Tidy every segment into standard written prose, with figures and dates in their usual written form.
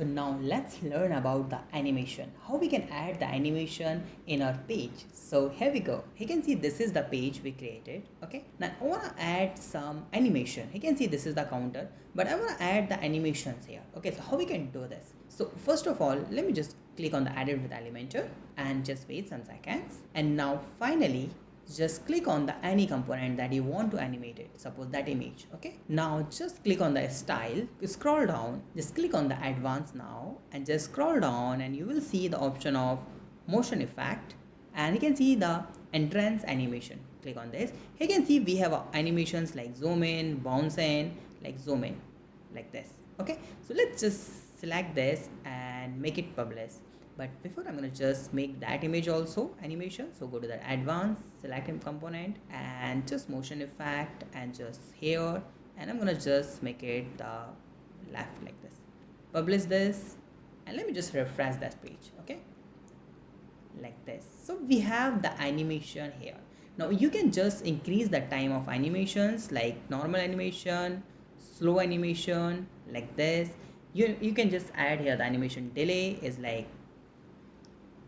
So now let's learn about the animation, how we can add the animation in our page. So here we go. You can see this is the page we created. Okay, now I want to add some animation. You can see this is the counter, but I want to add the animations here. Okay, so how we can do this? So first of all, let me just click on the added with Elementor and just wait some seconds. And now finally, just click on the any component that you want to animate it, suppose that image. Okay, now just click on the style, scroll down, just click on the advanced now and just scroll down and you will see the option of motion effect and you can see the entrance animation. Click on this. You can see we have animations like zoom in, bounce in, like zoom in, like this. Okay, so let's just select this and make it publish. But before, I'm going to just make that image also animation. So go to the advanced, select him component and just motion effect and just here, and I'm going to just make it the left like this. Publish this and let me just refresh that page. Okay, like this. So we have the animation here. Now you can just increase the time of animations like normal animation, slow animation, like this. You can just add here the animation delay is like,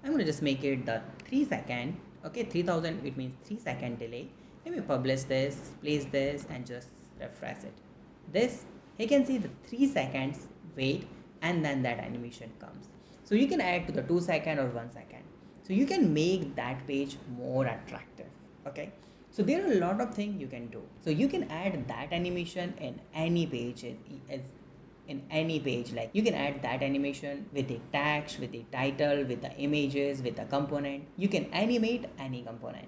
I'm going to just make it the 3 second. Okay, 3000, it means 3 second delay. Let me publish this, place this and just refresh it. This, you can see the 3 seconds wait and then that animation comes. So you can add to the 2 second or 1 second. So you can make that page more attractive. Okay, so there are a lot of things you can do. So you can add that animation in any page in any page. Like you can add that animation with the text, with the title, with the images, with the component. You can animate any component.